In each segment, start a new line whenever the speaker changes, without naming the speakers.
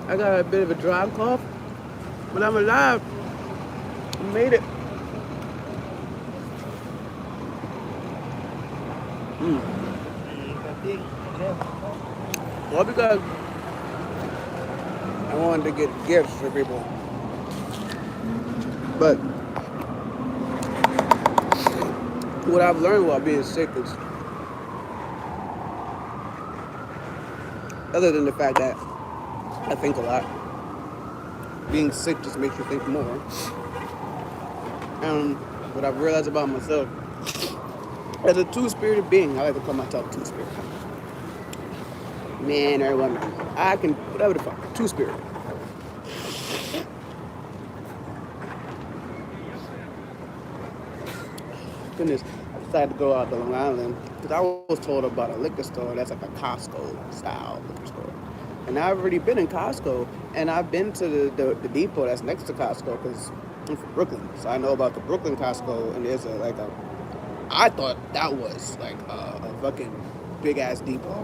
I got a bit of a dry cough, but I'm alive. I made it. All because I wanted to get gifts for people. But what I've learned while being sick is, other than the fact that I think a lot, being sick just makes you think more. And what I've realized about myself, as a two-spirited being, I like to call myself two-spirited. Man or woman. I can, whatever the fuck, two-spirited. Goodness, I decided to go out to Long Island because I was told about a liquor store that's like a Costco style liquor store. And I've already been in Costco, and I've been to the depot that's next to Costco because I'm from Brooklyn. So I know about the Brooklyn Costco, and there's I thought that was like a fucking big ass depot.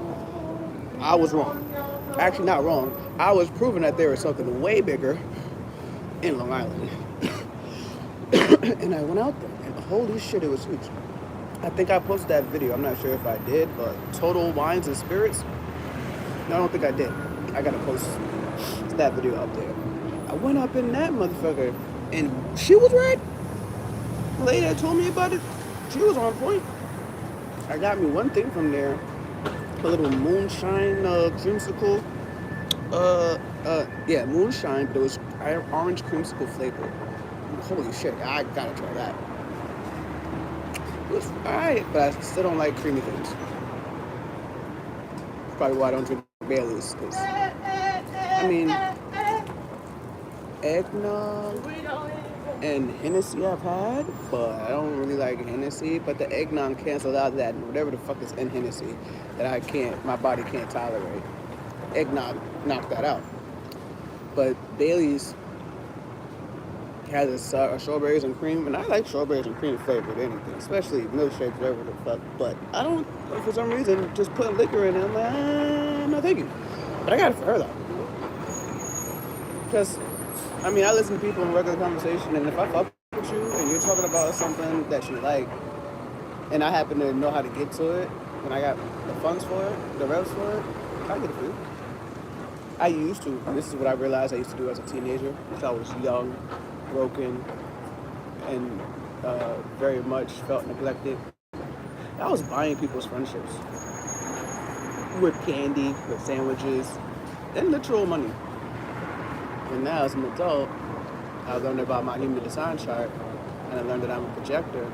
I was wrong. Actually, not wrong. I was proving that there was something way bigger in Long Island. And I went out there, and holy shit, it was huge. I think I posted that video. I'm not sure if I did, but Total Wines and Spirits. No, I don't think I did. I gotta post that video up there. I went up in that motherfucker, and she was right. The lady that told me about it, she was on point. I got me one thing from there, a little moonshine creamsicle. Yeah, moonshine, but it was orange creamsicle flavor. Holy shit, I gotta try that. It was alright, but I still don't like creamy things. That's probably why I don't drink Baileys. I mean, eggnog and Hennessy I've had, but I don't really like Hennessy. But the eggnog cancels out that whatever the fuck is in Hennessy that my body can't tolerate. Eggnog knocked that out. But Bailey's has a strawberries and cream, and I like strawberries and cream flavored anything, especially milkshakes, whatever the fuck. But I don't, for some reason, just put liquor in it. I'm like, no thank you. But I got it for her though. Because, I mean, I listen to people in regular conversation, and if I fuck with you and you're talking about something that you like, and I happen to know how to get to it, and I got the funds for it, the reps for it, I get it for you. I used to. This is what I realized I used to do as a teenager. Because I was young, broken, and very much felt neglected. I was buying people's friendships with candy, with sandwiches, and literal money. And now as an adult, I learned about my human design chart, and I learned that I'm a projector.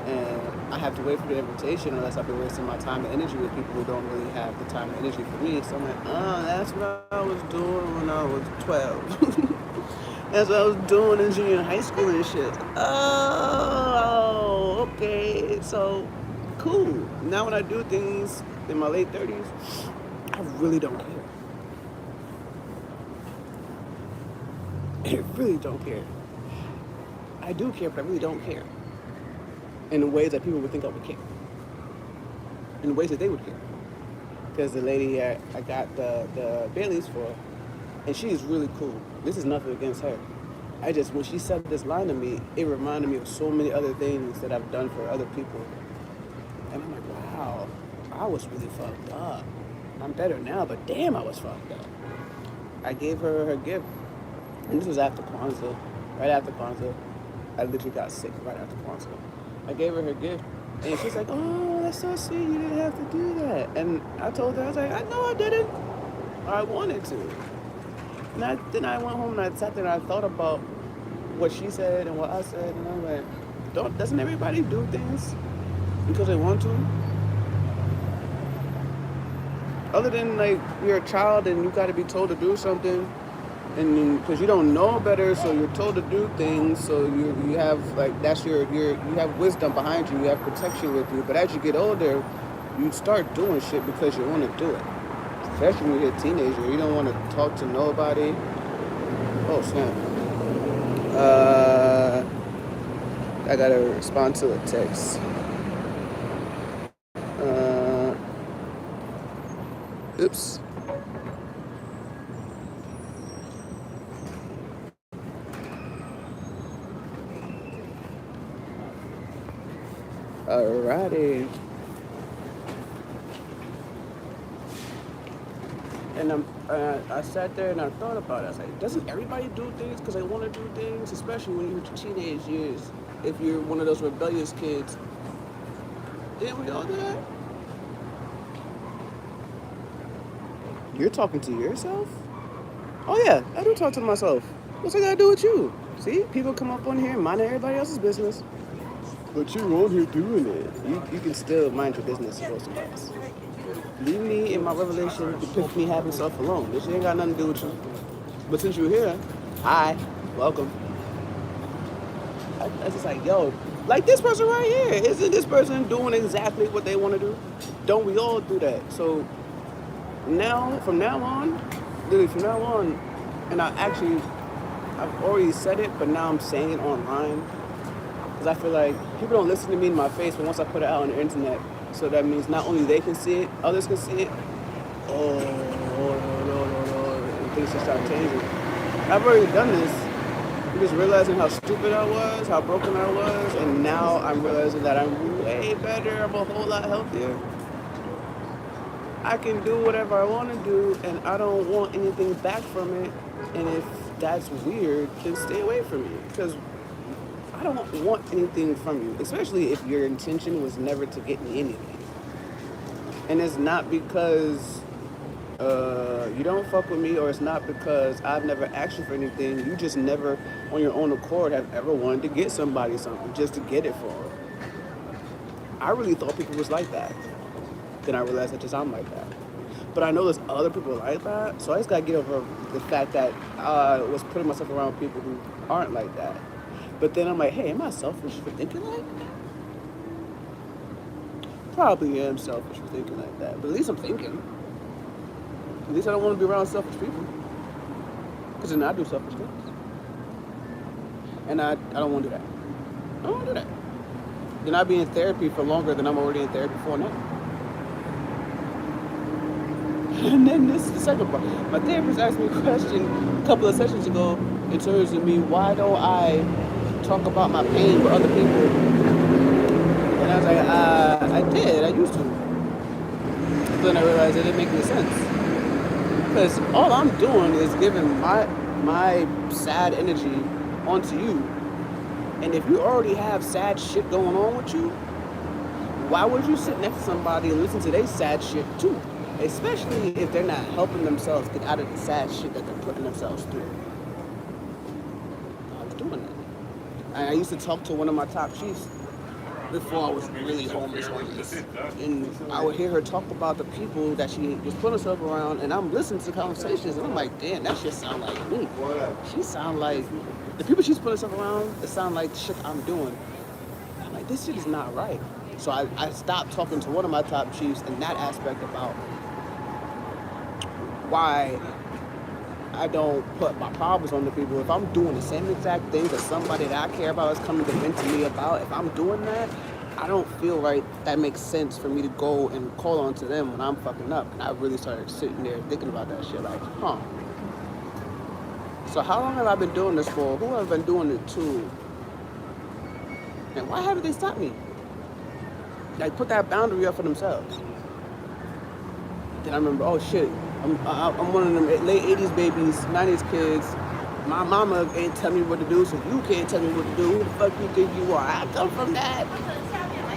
And I have to wait for the invitation unless I've been wasting my time and energy with people who don't really have the time and energy for me. So I'm like, oh, that's what I was doing when I was 12. That's what I was doing in junior high school and shit. Oh, okay. So, cool. Now when I do things in my late 30s, I really don't care. I really don't care. I do care, but I really don't care. In ways that people would think I would care. In ways that they would care. Because the lady I got the Baileys for, and she is really cool. This is nothing against her. When she said this line to me, it reminded me of so many other things that I've done for other people. And I'm like, wow, I was really fucked up. I'm better now, but damn, I was fucked up. I gave her gift. And this was after Kwanzaa. Right after Kwanzaa. I literally got sick right after Kwanzaa. I gave her gift. And she's like, oh, that's so sweet. You didn't have to do that. And I told her, I was like, I know I didn't. I wanted to. And then I went home and I sat there and I thought about what she said and what I said. And I'm like, doesn't everybody do things because they want to? Other than like you're a child and you got to be told to do something. And because you don't know better, so you're told to do things. So you have like you have wisdom behind you. You have protection with you. But as you get older, you start doing shit because you want to do it. Especially when you're a teenager, you don't want to talk to nobody. Oh snap! I gotta respond to a text. Oops. Alrighty. And I sat there and I thought about it. I was like, doesn't everybody do things because they want to do things, especially when you're in your teenage years? If you're one of those rebellious kids, didn't we all do that? You're talking to yourself? Oh yeah, I do talk to myself. What's that got to do with you? See, people come up on here minding everybody else's business. But you're on here doing it. You can still mind your business for somebody else. Leave me in my revelation, epiphany, having self alone. This ain't got nothing to do with you. But since you're here, hi, welcome. I just like, yo, like this person right here. Isn't this person doing exactly what they want to do? Don't we all do that? So now, from now on, literally from now on, and I've already said it, but now I'm saying it online. Because I feel like people don't listen to me in my face, but once I put it out on the internet, so that means not only they can see it, others can see it. And things just start changing. I've already done this. I'm just realizing how stupid I was, how broken I was, and now I'm realizing that I'm way better. I'm a whole lot healthier. I can do whatever I want to do, and I don't want anything back from it. And if that's weird, then stay away from me, because I don't want anything from you, especially if your intention was never to get me anything. And it's not because you don't fuck with me, or it's not because I've never asked you for anything. You just never, on your own accord, have ever wanted to get somebody something just to get it for them. I really thought people was like that. Then I realized that just I'm like that. But I know there's other people like that, so I just gotta get over the fact that I was putting myself around people who aren't like that. But then I'm like, hey, am I selfish for thinking like that? Probably am selfish for thinking like that, but at least I'm thinking. At least I don't want to be around selfish people. Because then I do selfish things. And I don't want to do that. I don't want to do that. Then I'd be in therapy for longer than I'm already in therapy for now. And then this is the second part. My therapist asked me a question a couple of sessions ago in terms of me, why don't I talk about my pain with other people? And I was like, I did, I used to. But then I realized it didn't make any sense. Because all I'm doing is giving my sad energy onto you. And if you already have sad shit going on with you, why would you sit next to somebody and listen to their sad shit too? Especially if they're not helping themselves get out of the sad shit that they're putting themselves through. I was doing that. And I used to talk to one of my top chiefs before I was really homeless. And I would hear her talk about the people that she was putting herself around, and I'm listening to conversations, and I'm like, damn, that shit sound like me. She sound like, the people she's putting herself around, it sound like the shit I'm doing. I'm like, this shit is not right. So I stopped talking to one of my top chiefs in that aspect about why I don't put my problems on the people. If I'm doing the same exact thing that somebody that I care about is coming to vent to me about, if I'm doing that, I don't feel right. That makes sense for me to go and call on to them when I'm fucking up. And I really started sitting there thinking about that shit like, huh. So how long have I been doing this for? Who have I been doing it to? And why haven't they stopped me? Like, put that boundary up for themselves. Then I remember, oh shit, I'm one of them late 80s babies, 90s kids. My mama ain't tell me what to do, so you can't tell me what to do. Who the fuck you think you are? I come from that.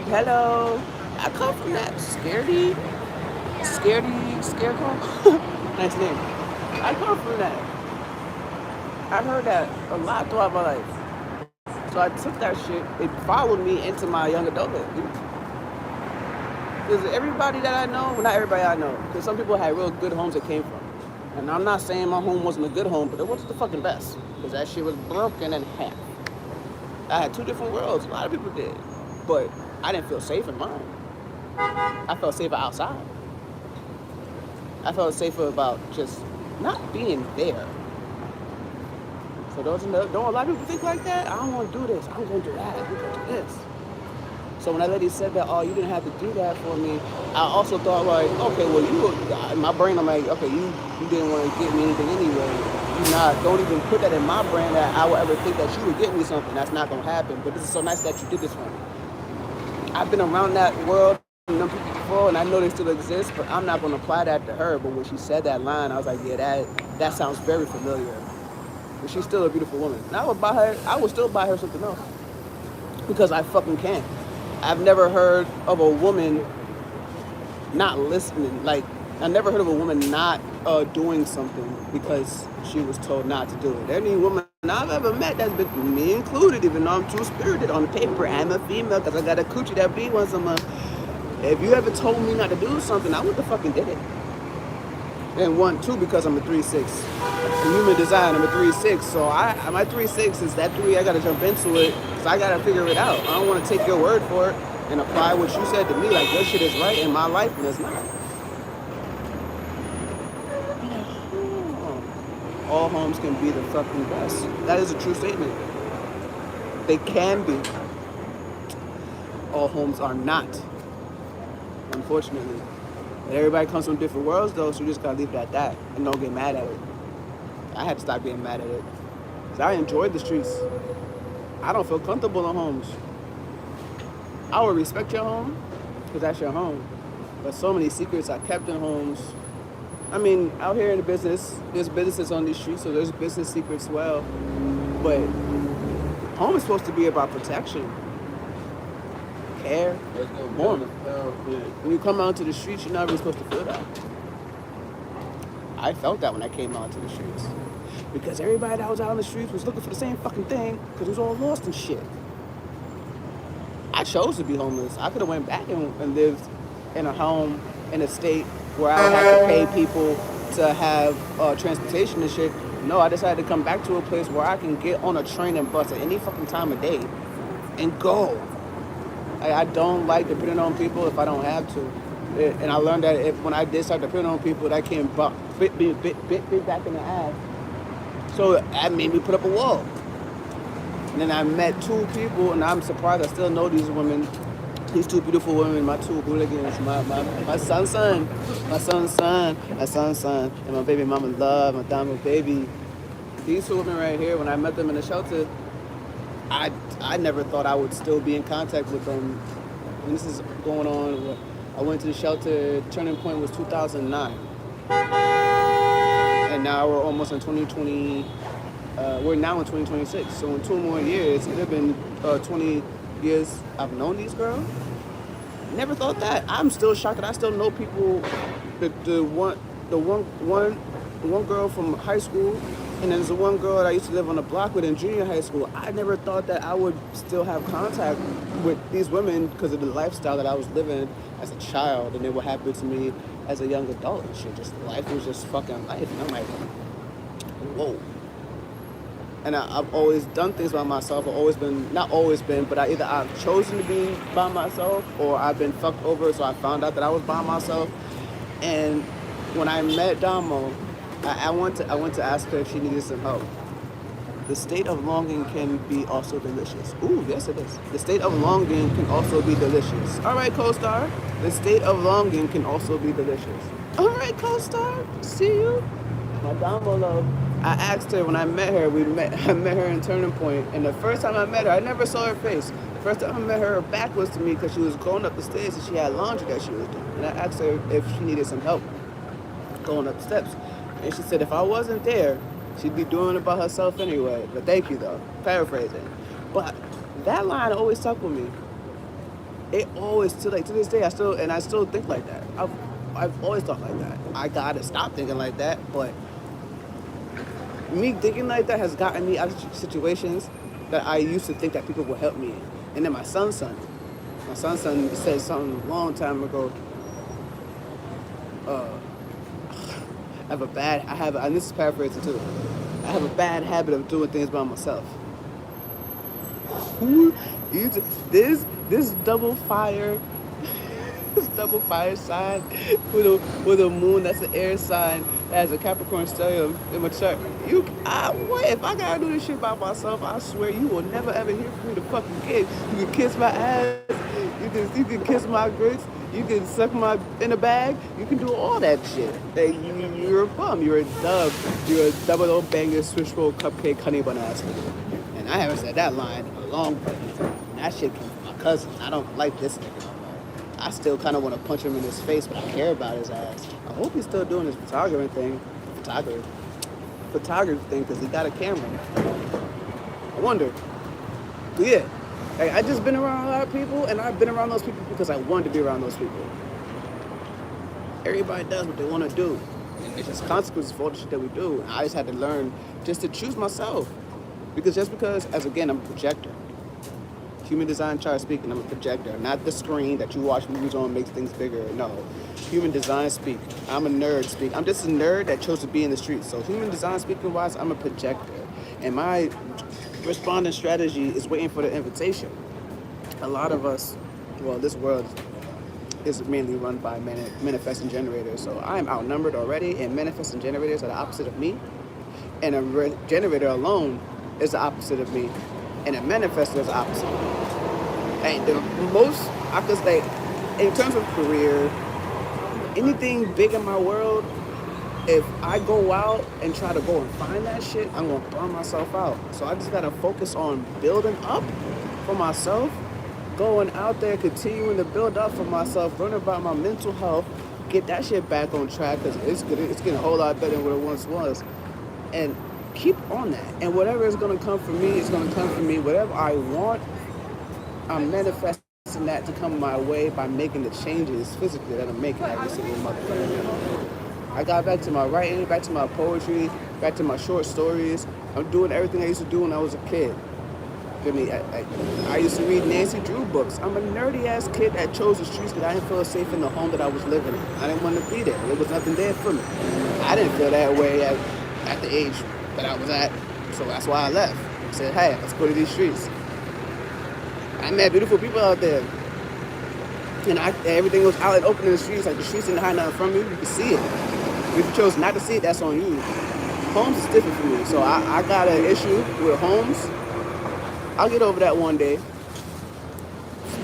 Hello. I come from that. Scaredy, Scarecrow. Nice name. I come from that. I heard that a lot throughout my life. So I took that shit. It followed me into my young adulthood. Because everybody that I know, well, not everybody I know, because some people had real good homes that came from. And I'm not saying my home wasn't a good home, but it wasn't the fucking best. Because that shit was broken in half. I had two different worlds. A lot of people did. But I didn't feel safe in mine. I felt safer outside. I felt safer about just not being there. So don't a lot of people think like that? I don't want to do this. I'm going to do that. I'm going to do this. So when that lady said that, oh, you didn't have to do that for me, I also thought like, okay, well, in my brain, I'm like, okay, you didn't want to give me anything anyway. Don't even put that in my brain that I would ever think that you would get me something. That's not going to happen. But this is so nice that you did this for me. I've been around that world and them people before, and I know they still exist, but I'm not going to apply that to her. But when she said that line, I was like, yeah, that sounds very familiar. But she's still a beautiful woman. And I would still buy her something else because I fucking can. I've never heard of a woman not listening. Like, I never heard of a woman not doing something because she was told not to do it. Any woman I've ever met that's been, me included, even though I'm too spirited on paper, I'm a female because I got a coochie that be once a month. If you ever told me not to do something, I would have fucking did it. And 1, 2, because I'm a 3'6". In human design, I'm a 3'6". So my 3'6" is that 3. I gotta jump into it because I gotta figure it out. I don't want to take your word for it and apply what you said to me like your shit is right in my life and it's not. All homes can be the fucking best. That is a true statement. They can be. All homes are not, unfortunately. But everybody comes from different worlds though, so you just gotta leave it at that and don't get mad at it. I had to stop getting mad at it. Because I enjoyed the streets. I don't feel comfortable in homes. I would respect your home, because that's your home. But so many secrets I kept in homes. I mean, out here in the business, there's businesses on these streets, so there's business secrets as well. But home is supposed to be about protection, care, warmth. When you come out to the streets, you're not really supposed to feel that. I felt that when I came out to the streets. Because everybody that was out on the streets was looking for the same fucking thing, because it was all lost and shit. I chose to be homeless. I could have went back and lived in a home in a state where I would have to pay people to have transportation and shit. No, I decided to come back to a place where I can get on a train and bus at any fucking time of day and go. I don't like depending on people if I don't have to. And I learned that when I did start depending on people, that came bit back in the ass. So that made me put up a wall. And then I met 2 people, and I'm surprised I still know these women. These 2 beautiful women, my 2 Hoolugans, my son's son, and my baby mama love, my diamond baby. These 2 women right here, when I met them in the shelter, I never thought I would still be in contact with them. And this is going on. I went to the shelter, turning point was 2009. And now we're almost in 2020. We're now in 2026. So in 2 more years, it have been 20 years I've known these girls. Never thought that. I'm still shocked that I still know people. The one girl from high school, and then there's the one girl that I used to live on the block with in junior high school. I never thought that I would still have contact with these women because of the lifestyle that I was living as a child, and then what happened to me as a young adult and shit. Just life was just fucking life, and I'm like, whoa. And I've always done things by myself. I've always been, not always been, but either I've chosen to be by myself or I've been fucked over, so I found out that I was by myself. And when I met Damo, I went to ask her if she needed some help. The state of longing can be also delicious. Ooh, yes it is. The state of longing can also be delicious. All right, co-star. The state of longing can also be delicious. All right, co-star. See you. My Damo love. I asked her when I met her, I met her in Turning Point, and the first time I met her, I never saw her face. The first time I met her, her back was to me because she was going up the stairs and she had laundry that she was doing. And I asked her if she needed some help going up the steps. And she said if I wasn't there, she'd be doing it by herself anyway. But thank you though, paraphrasing. But that line always stuck with me. It always, to this day, I still think like that. I've always thought like that. I gotta stop thinking like that, but me thinking like that has gotten me out of situations that I used to think that people would help me in. And then my son's son said something a long time ago. And this is paraphrasing too. I have a bad habit of doing things by myself. This double fire sign with a moon that's an air sign that has a Capricorn stellium in my chart. What if I gotta do this shit by myself? I swear you will never ever hear from me to fucking kiss. You can kiss my ass. You can kiss my grits. You can suck my in the bag. You can do all that shit. You're a bum. You're a dub. You're a double O banger swish roll cupcake honey bun ass nigga. And I haven't said that line in a long time. That shit can fuck cousin. I don't like this nigga no more. I still kind of want to punch him in his face, but I care about his ass. I hope he's still doing his photography thing, because he got a camera. I wonder. But yeah, like, I just been around a lot of people, and I've been around those people because I wanted to be around those people. Everybody does what they want to do. And it's just consequences for all the shit that we do. And I just had to learn just to choose myself. Because as again, I'm a projector. Human design chart speaking, I'm a projector. Not the screen that you watch movies on makes things bigger. No. Human design speak. I'm a nerd speak. I'm just a nerd that chose to be in the streets. So human design speaking wise, I'm a projector. And my responding strategy is waiting for the invitation. A lot of us, well, this world is mainly run by manifesting generators. So I'm outnumbered already, and manifesting generators are the opposite of me. And a generator alone is the opposite of me. And a manifestor is the opposite of me. And the most, I could say, in terms of career, anything big in my world, if I go out and try to go and find that shit, I'm going to burn myself out. So I just got to focus on building up for myself, going out there, continuing to build up for myself, learn about my mental health, get that shit back on track, because it's getting a whole lot better than what it once was. And keep on that. And whatever is going to come for me is going to come for me. Whatever I want, I'm manifesting that to come my way by making the changes physically that I'm making every single motherfucker. I got back to my writing, back to my poetry, back to my short stories. I'm doing everything I used to do when I was a kid. I used to read Nancy Drew books. I'm a nerdy ass kid that chose the streets because I didn't feel safe in the home that I was living in. I didn't want to be there. There was nothing there for me. I didn't feel that way at the age that I was at, so that's why I left. I said, hey, let's go to these streets. I met beautiful people out there. And everything was out and open in the streets. Like, the streets didn't hide nothing from you. You could see it. If you chose not to see it, that's on you. Homes is different for me. So I got an issue with homes. I'll get over that one day.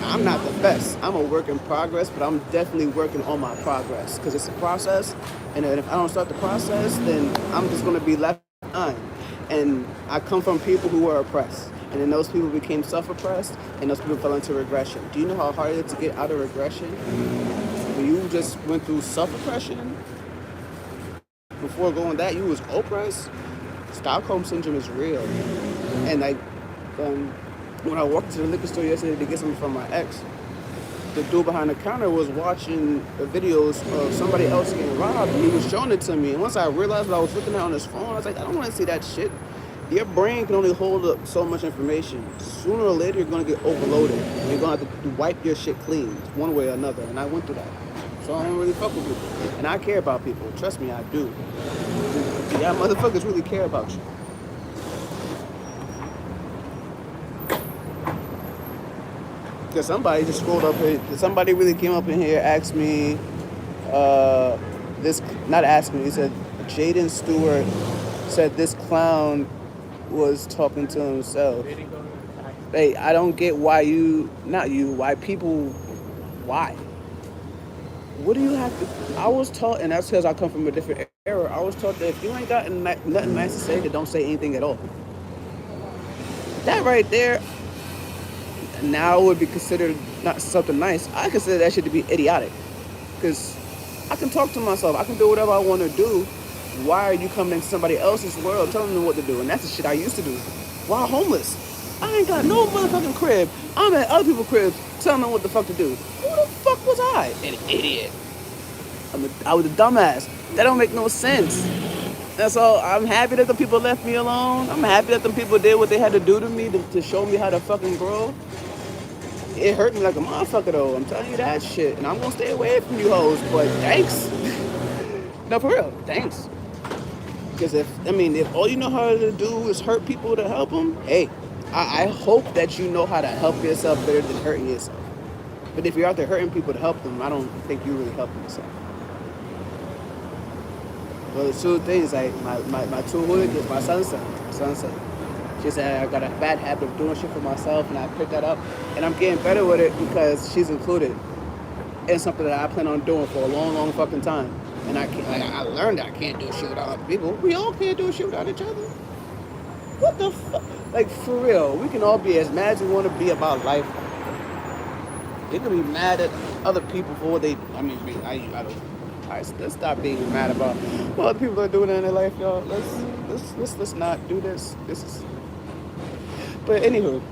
I'm not the best. I'm a work in progress, but I'm definitely working on my progress, because it's a process. And if I don't start the process, then I'm just going to be left behind. And I come from people who were oppressed. And then those people became self-oppressed, and those people fell into regression. Do you know how hard it is to get out of regression? When you just went through self-oppression, before going that, you was oppressed. Stockholm syndrome is real. And when I walked to the liquor store yesterday to get something from my ex, the dude behind the counter was watching the videos of somebody else getting robbed, and he was showing it to me. And once I realized what I was looking at on his phone, I was like, I don't want to see that shit. Your brain can only hold up so much information. Sooner or later, you're going to get overloaded. And you're going to have to wipe your shit clean, one way or another. And I went through that. So I don't really fuck with people. And I care about people. Trust me, I do. Yeah, motherfuckers really care about you. Because somebody just scrolled up here. Somebody really came up in here, asked me, not asked me, he said, Jaden Stewart said this clown was talking to himself. Hey, I don't get why people, why? What do you have to, I was taught, and that's because I come from a different era, I was taught that if you ain't got nothing nice to say, then don't say anything at all. That right there, now would be considered not something nice. I consider that shit to be idiotic. Because I can talk to myself, I can do whatever I want to do. Why are you coming into somebody else's world telling them what to do? And that's the shit I used to do. While homeless. I ain't got no motherfucking crib. I'm at other people's cribs telling them what the fuck to do. Who the fuck was I? An idiot. I was a dumbass. That don't make no sense. That's all. I'm happy that the people left me alone. I'm happy that the people did what they had to do to me to show me how to fucking grow. It hurt me like a motherfucker though. I'm telling you that shit. And I'm gonna stay away from you hoes. But thanks. No, for real. Thanks. Because if all you know how to do is hurt people to help them, hey, I hope that you know how to help yourself better than hurting yourself. But if you're out there hurting people to help them, I don't think you're really helping yourself. Well, the two things, like my two hooligans, my sunset. She said I got a bad habit of doing shit for myself, and I picked that up, and I'm getting better with it because she's included in something that I plan on doing for a long, long fucking time. And I learned that I can't do shit without other people. We all can't do shit without each other. What the fuck? Like, for real, we can all be as mad as we want to be about life. They could be mad at other people for what they. I mean, I don't. Let's stop being mad about what other people are doing in their life, y'all. Let's not do this. This is. But anywho,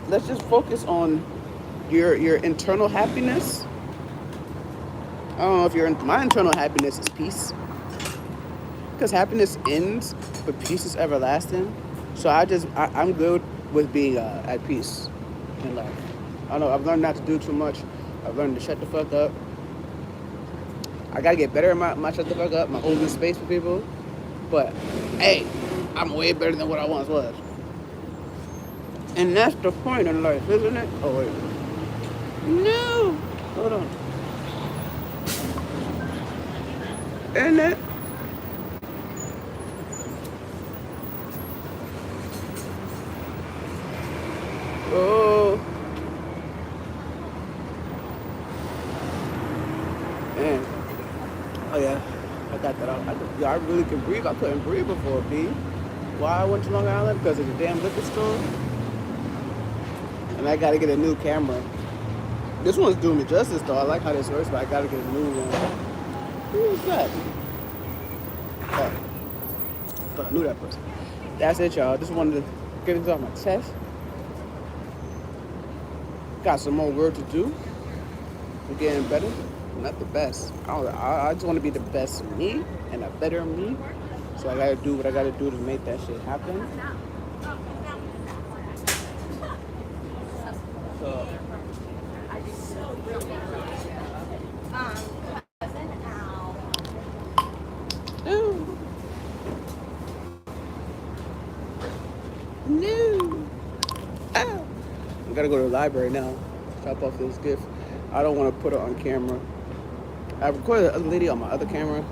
let's just focus on your internal happiness. I don't know if my internal happiness is peace, because happiness ends, but peace is everlasting. So I'm good with being at peace in life. I don't know. I've learned not to do too much. I've learned to shut the fuck up. I gotta get better at my shut the fuck up, my holding space for people. But hey, I'm way better than what I once was. And that's the point in life, isn't it? Oh wait. No. Hold on. Isn't it? Oh. Man. Oh yeah. I got that out. I really could breathe. I couldn't breathe before, B. Why I went to Long Island? Because of the damn liquor store. And I gotta get a new camera. This one's doing me justice though. I like how this works, but I gotta get a new one. Who is that? Oh. But I knew that person. That's it, y'all. Just wanted to get this off my chest. Got some more work to do. We're getting better. Not the best. I just want to be the best me and a better me. So I gotta do what I gotta do to make that shit happen. So no. Ow. I gotta go to the library now. Drop off this gift. I don't want to put it on camera. I recorded the other lady on my other camera,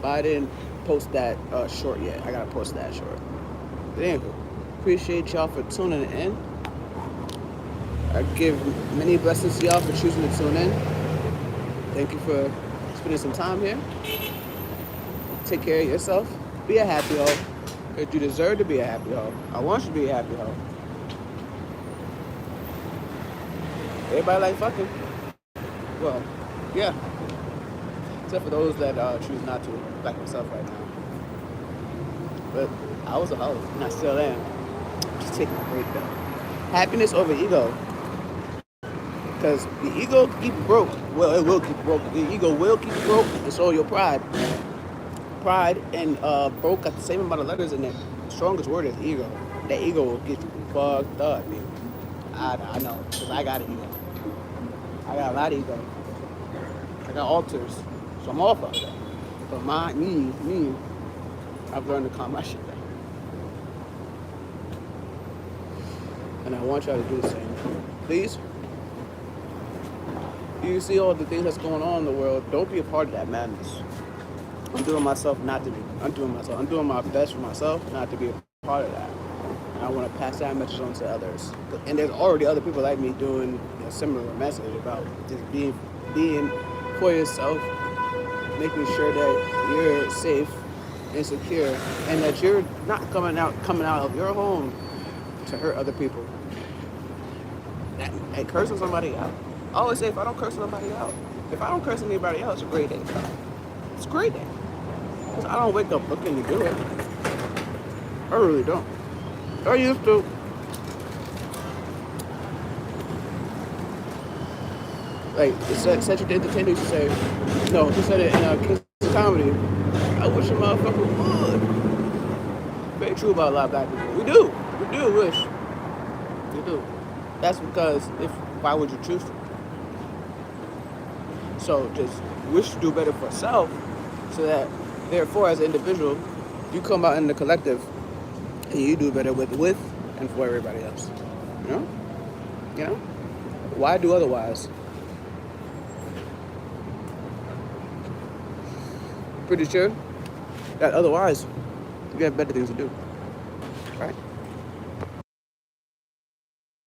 but I didn't post that short yet. I gotta post that short. But anyway, appreciate y'all for tuning in. I give many blessings to y'all for choosing to tune in. Thank you for spending some time here. Take care of yourself. Be a happy hoe. Because you deserve to be a happy hoe. I want you to be a happy hoe. Everybody like fucking. Well, yeah. Except for those that choose not to, like myself right now. But I was a hoe, and I still am. Just taking a break though. Happiness over ego. Because the ego can keep you broke. Well, it will keep you broke. The ego will keep you broke, and so your pride. Pride and broke got the same amount of letters in it. The strongest word is ego. That ego will get you fucked up, man. I know, because I got an ego. I got a lot of ego. I got alters. So I'm all fucked up. But me, I've learned to calm my shit down. And I want y'all to do the same. Please. You see all the things that's going on in the world, don't be a part of that madness. I'm doing myself not to be. I'm doing my best for myself not to be a part of that. And I want to pass that message on to others. And there's already other people like me doing a similar message about just being for yourself, making sure that you're safe and secure, and that you're not coming out of your home to hurt other people. And cursing somebody out. I always say, if I don't curse anybody out, if I don't curse anybody out, it's a great day. It's a great day. Because I don't wake up looking to do it. I really don't. I used to. Like, Cedric the Entertainer used to say, no, he said it in King's Comedy, I wish a motherfucker would. Very true about a lot of black people. We do wish. We do. That's because why would you choose to? So just wish to do better for self, so that therefore as an individual, you come out in the collective and you do better with and for everybody else. You know? You know? Why do otherwise? Pretty sure that otherwise you have better things to do.